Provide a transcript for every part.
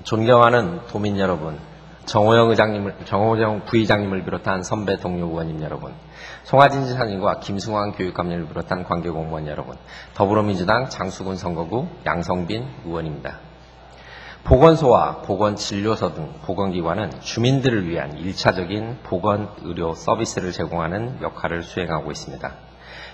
존경하는 도민 여러분, 정호영 부의장님을 비롯한 선배 동료 의원님 여러분, 송하진 지사님과 김승환 교육감님을 비롯한 관계공무원 여러분, 더불어민주당 장수군 선거구 양성빈 의원입니다. 보건소와 보건진료소 등 보건기관은 주민들을 위한 1차적인 보건의료 서비스를 제공하는 역할을 수행하고 있습니다.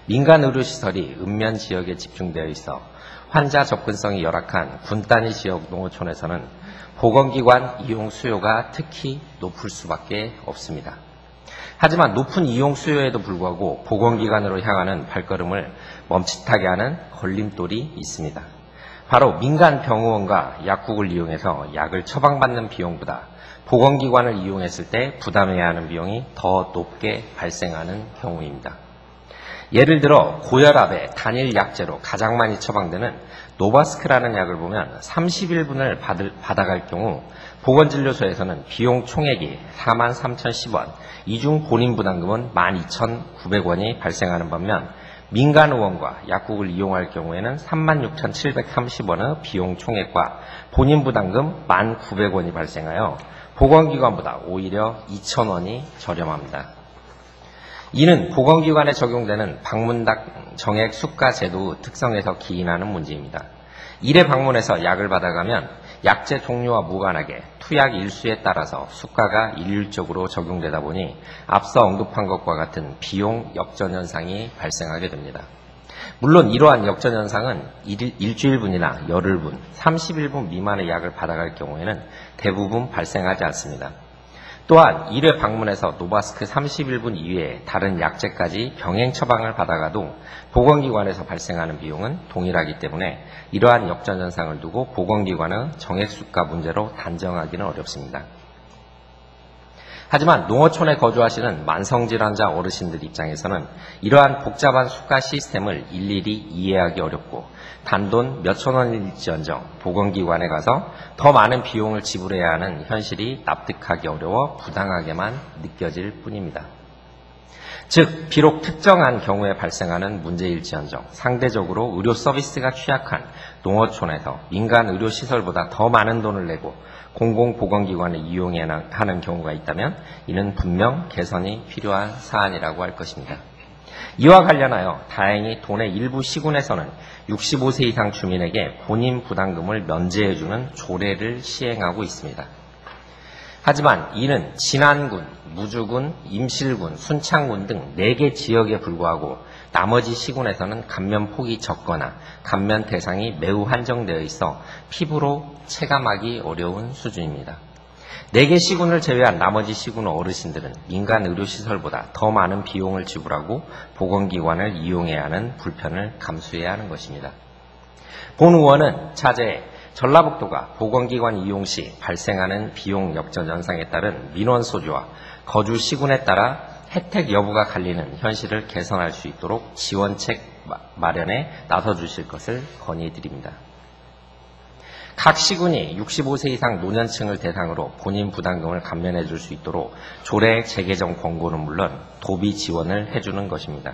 민간의료시설이 읍면 지역에 집중되어 있어 환자 접근성이 열악한 군단위 지역 농어촌에서는 보건기관 이용 수요가 특히 높을 수밖에 없습니다. 하지만 높은 이용 수요에도 불구하고 보건기관으로 향하는 발걸음을 멈칫하게 하는 걸림돌이 있습니다. 바로 민간 병원과 약국을 이용해서 약을 처방받는 비용보다 보건기관을 이용했을 때 부담해야 하는 비용이 더 높게 발생하는 경우입니다. 예를 들어 고혈압의 단일 약제로 가장 많이 처방되는 노바스크라는 약을 보면 31분을 받아갈 경우 보건진료소에서는 비용 총액이 43,010원, 이중 본인 부담금은 12,900원이 발생하는 반면 민간의원과 약국을 이용할 경우에는 36,730원의 비용 총액과 본인 부담금 1,900원이 발생하여 보건기관보다 오히려 2,000원이 저렴합니다. 이는 보건기관에 적용되는 방문당 정액 수가 제도 특성에서 기인하는 문제입니다. 1회 방문해서 약을 받아가면 약제 종류와 무관하게 투약 일수에 따라서 수가가 일률적으로 적용되다 보니 앞서 언급한 것과 같은 비용 역전현상이 발생하게 됩니다. 물론 이러한 역전현상은 일주일분이나 열흘분, 31분 미만의 약을 받아갈 경우에는 대부분 발생하지 않습니다. 또한 1회 방문해서 노바스크 31분 이외에 다른 약제까지 병행 처방을 받아가도 보건기관에서 발생하는 비용은 동일하기 때문에 이러한 역전현상을 두고 보건기관의 정액수가 문제로 단정하기는 어렵습니다. 하지만 농어촌에 거주하시는 만성질환자 어르신들 입장에서는 이러한 복잡한 수가 시스템을 일일이 이해하기 어렵고 단돈 몇천 원일지언정 보건기관에 가서 더 많은 비용을 지불해야 하는 현실이 납득하기 어려워 부당하게만 느껴질 뿐입니다. 즉, 비록 특정한 경우에 발생하는 문제일지언정 상대적으로 의료 서비스가 취약한 농어촌에서 민간 의료시설보다 더 많은 돈을 내고 공공보건기관을 이용해야 하는 경우가 있다면 이는 분명 개선이 필요한 사안이라고 할 것입니다. 이와 관련하여 다행히 도내 일부 시군에서는 65세 이상 주민에게 본인 부담금을 면제해주는 조례를 시행하고 있습니다. 하지만 이는 진안군, 무주군, 임실군, 순창군 등 4개 지역에 불과하고 나머지 시군에서는 감면폭이 적거나 감면 대상이 매우 한정되어 있어 피부로 체감하기 어려운 수준입니다. 4개 시군을 제외한 나머지 시군 어르신들은 민간 의료시설보다 더 많은 비용을 지불하고 보건기관을 이용해야 하는 불편을 감수해야 하는 것입니다. 본 의원은 차제에 전라북도가 보건기관 이용 시 발생하는 비용 역전 현상에 따른 민원 소지와 거주 시군에 따라 혜택 여부가 갈리는 현실을 개선할 수 있도록 지원책 마련에 나서주실 것을 건의드립니다. 각 시군이 65세 이상 노년층을 대상으로 본인 부담금을 감면해 줄 수 있도록 조례 재개정 권고는 물론 도비 지원을 해주는 것입니다.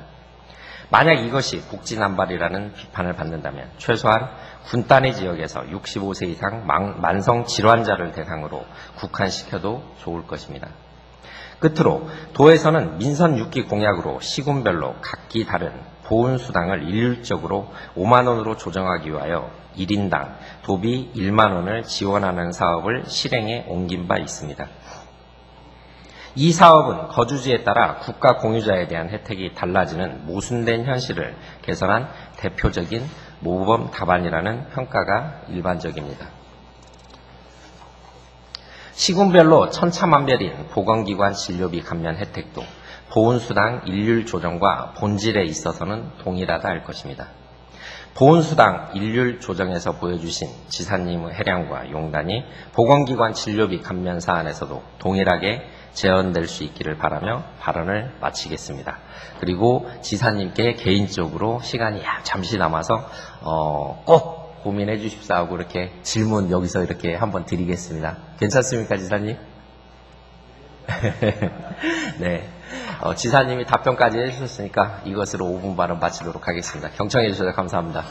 만약 이것이 국진난발이라는 비판을 받는다면 최소한 군단위 지역에서 65세 이상 만성 질환자를 대상으로 국한시켜도 좋을 것입니다. 끝으로 도에서는 민선 6기 공약으로 시군별로 각기 다른 보훈수당을 일률적으로 5만 원으로 조정하기 위하여 1인당 도비 1만 원을 지원하는 사업을 실행에 옮긴 바 있습니다. 이 사업은 거주지에 따라 국가 공유자에 대한 혜택이 달라지는 모순된 현실을 개선한 대표적인 모범 답안이라는 평가가 일반적입니다. 시군별로 천차만별인 보건기관 진료비 감면 혜택도 보훈수당 일률 조정과 본질에 있어서는 동일하다 할 것입니다. 보훈수당 일률 조정에서 보여주신 지사님의 해량과 용단이 보건기관 진료비 감면 사안에서도 동일하게 재현될 수 있기를 바라며 발언을 마치겠습니다. 그리고 지사님께 개인적으로 시간이 잠시 남아서 꼭 고민해 주십사 하고 이렇게 질문 여기서 이렇게 한번 드리겠습니다. 괜찮습니까, 지사님? 네. 지사님이 답변까지 해주셨으니까 이것으로 5분 발언 마치도록 하겠습니다. 경청해 주셔서 감사합니다.